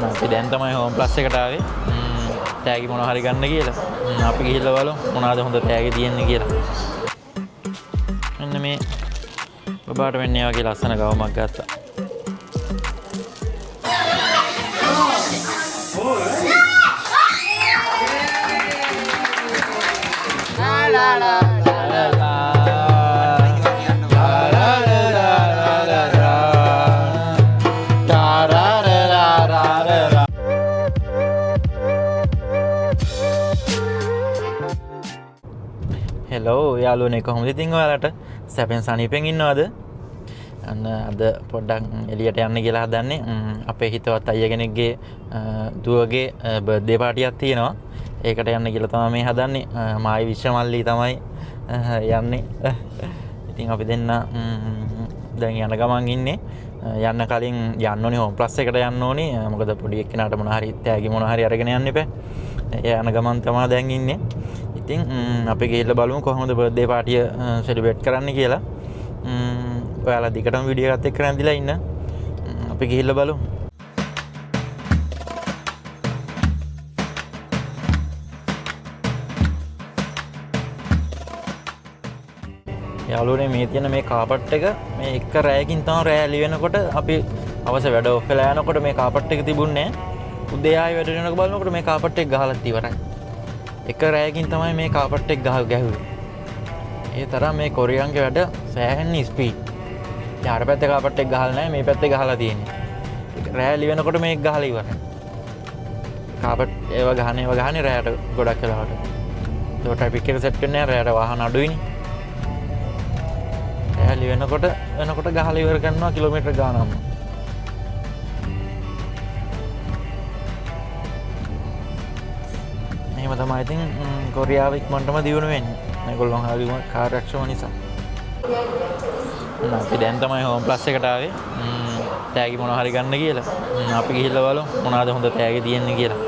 අපි දැන් තමයි හෝම් ප්ලස් එකට ආවේ. තෑගි මොනවා හරි ගන්න කියලා. අපි ගිහිල්ලා බලමු මොනවාද හොඳ තෑගි තියෙන්නේ කියලා. මෙන්න මේ බබාට වෙන්නේ වගේ ලස්සන ගවමක් ගත්තා. හෙලෝ යාළුවනේ කොහොමද ඉතින් ඔයාලට සැපෙන් සනීපෙන් ඉන්නවද? අන්න අද පොඩ්ඩක් එළියට යන්න කියලා හදන්නේ. අපේ හිතවත් අයියා කෙනෙක්ගේ දුවගේ බර්ත්ඩේ පාටියක් තියෙනවා. ඒකට යන්න කියලා තමයි මේ හදන්නේ. මායි විශ්වමල්ලි තමයි යන්නේ. ඉතින් අපි දෙන්න දැන් යන ගමන් ඉන්නේ. යන්න කලින් යන්න ඕනේ හෝම් ප්ලස් එකට යන්න ඕනේ. මොකද පොඩි එක්කෙනාට මොන හරි තෑගි මොන හරි අරගෙන යන්න එපා. යන ගමන් තමයි දැන් ඉන්නේ. ඉතින් අපි ගිහිල්ලා බලමු කොහොමද බර්ත්ඩේ පාටිය සෙලිබ්‍රේට් කරන්න කියලා. ඔයාලා දිගටම වීඩියෝ එකත් එක්ක රැඳිලා ඉන්න. අපි ගිහිල්ලා බලමු. යාළුවනේ මේ තියෙන මේ කාපට් එක මේ එක රෑයකින් තමයි රෑ එළි වෙනකොට අපි අවශ්‍ය වැඩ ඔෆ් වෙලා යනකොට මේ කාපට් එක තිබුණේ නැහැ. උදේ ආයෙ වැඩ වෙනකොට බලනකොට මේ කාපට් එක ගහලා ඉවරයි. එක රෑයකින් තමයි මේ කාපට් එක ගැහුවේ. ඒ තරම් මේ කොරියන්ගේ වැඩ සෑහෙන ස්පීඩ්. යාර පැත්තේ කාපට් එක ගහලා නැහැ, මේ පැත්තේ ගහලා තියෙන්නේ. රෑ එළි වෙනකොට මේක ගහලා ඉවරයි. කාපට් ඒව ගහන්නේ රෑට ගොඩක් වෙලාවට. ඒක ට්‍රැෆික් එක සෙට් වෙන්නේ නැහැ, රෑට වාහන අඩුයිනේ. රෑ එළි වෙනකොට ගහලා ඉවර කරනවා කිලෝමීටර් ගානක්ම. එහෙම තමයි ඉතින් කොරියාව ඉක්මනටම දියුණු වෙන්නේ. මේගොල්ලෝ හරිම කාර්යක්ෂම නිසා. අපි දැන් තමයි හෝම් ප්ලස් එකට ආවේ. තෑගි මොනවා හරි ගන්න කියලා. අපි ගිහිල්ලා බලමු මොනවාද හොඳ තෑගි තියෙන්නේ කියලා.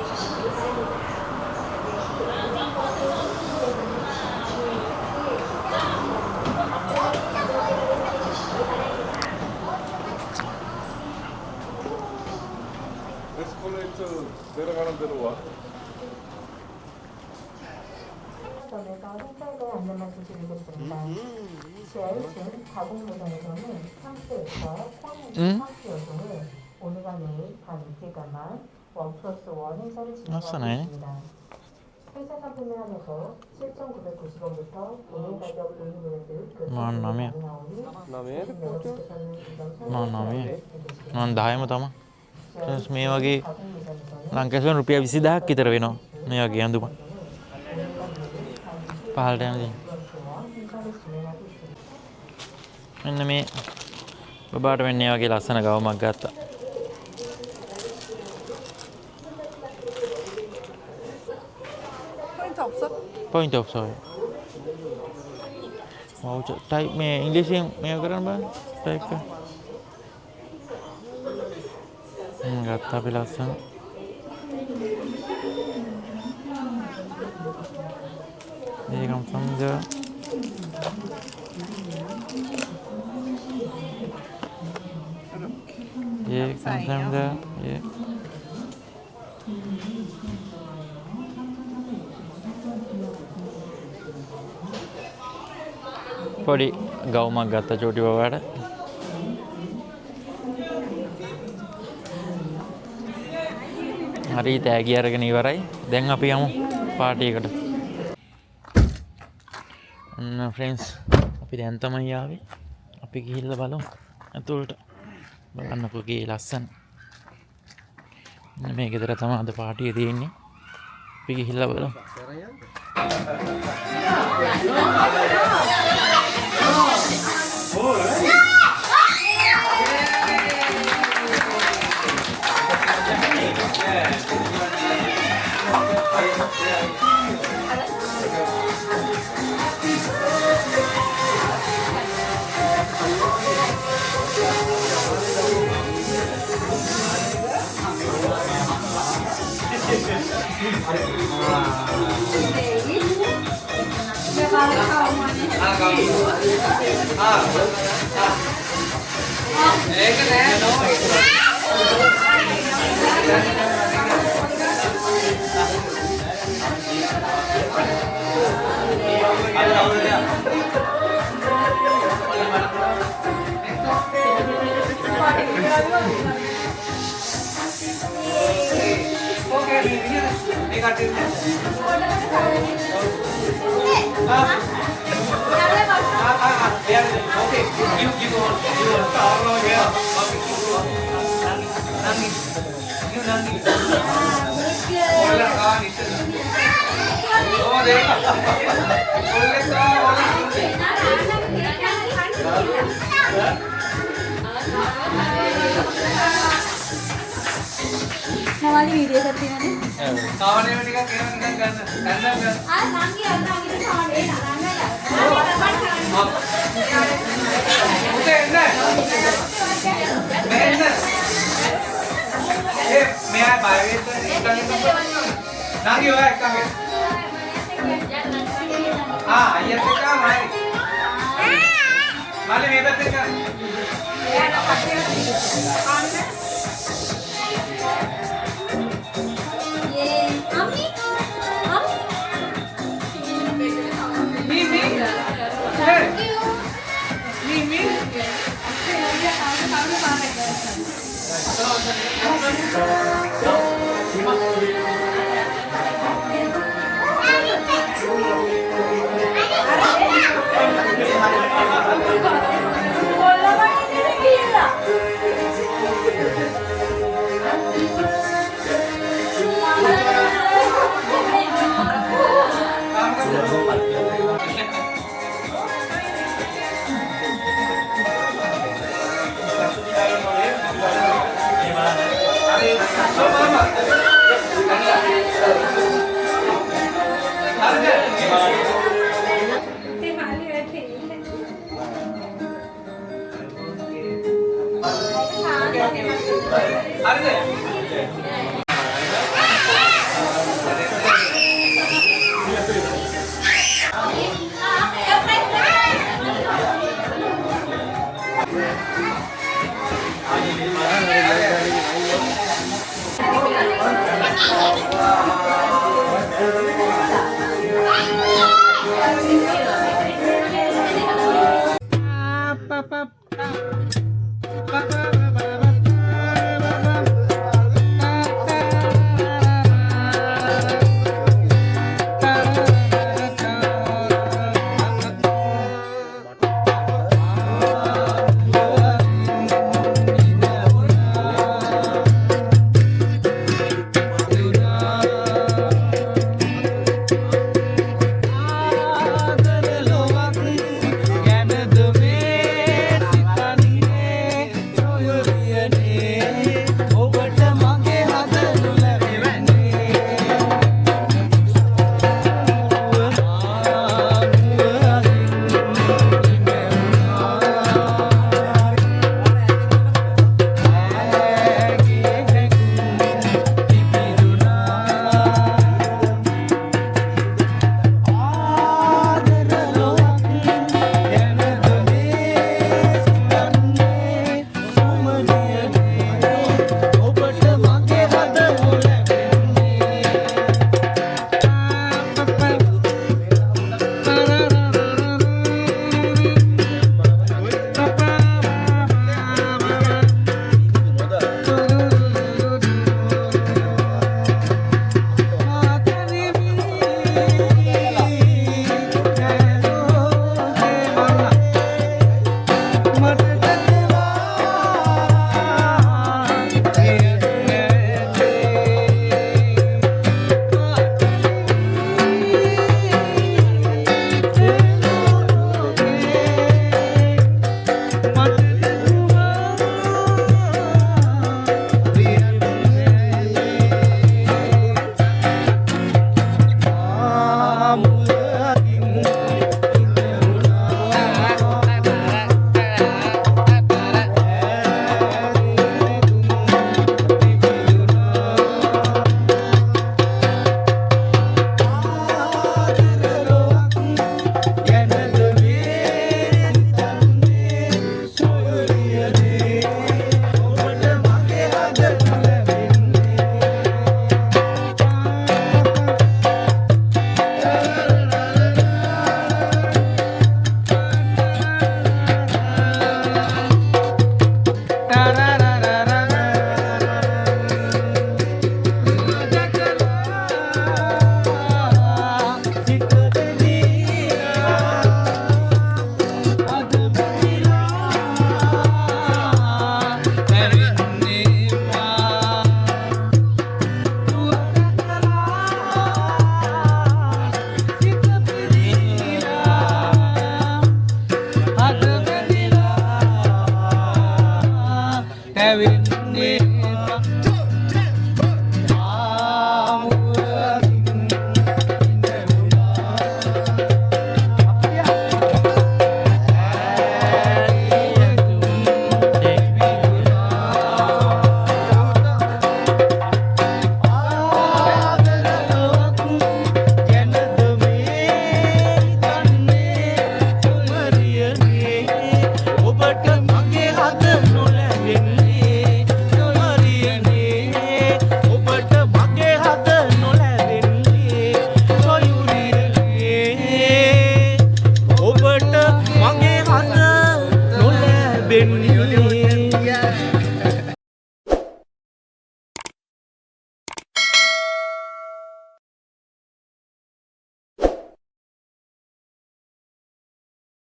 아싸네. 남이야. 난 다이ම තමයි. මේ වගේ ලංකාවේ රුපියල් 20000ක් විතර වෙනවා. මේ වගේ ඇඳුම. පහළට යනදී. මෙන්න මේ බබාට වෙන්නේ වගේ ලස්සන ගවමක් ගත්තා. 포인트 없어요. 타입 में इंग्लिश में करन बा टाइप का गत्ता भी लसन ये हम समझो ये समझो ये පොඩි ගවුමක් ගත්තා චෝටි බබාට. හරි තෑගි අරගෙන ඉවරයි. දැන් අපි යමු පාටි එකට. ෆ්‍රෙන්ඩ්ස් අපි දැන් තමයි ආවේ. අපි ගිහිල්ලා බලමු ඇතුළට. බලන්නකෝ ගේ ලස්සන. මේ ගෙදර තමයි අද පාටිය තියෙන්නේ. අපි ගිහිල්ලා බලමු. මොනවද වීඩියෝ එකක් තියෙනවද? කාවණේම ටිකක් එහෙම නිකන් ගන්න. ගන්න. ආ නංගි අරන් කාවණේ නරන්න. උදේ එන්න. මේ එන්න. මෙයා බය වෙන්න නංගි ඔය එක්කගේ. අයියත් එක්කම හරි. මල්ලි මේ පැත්තෙන් ගන්න. එයාට පස්සේ ආන්න.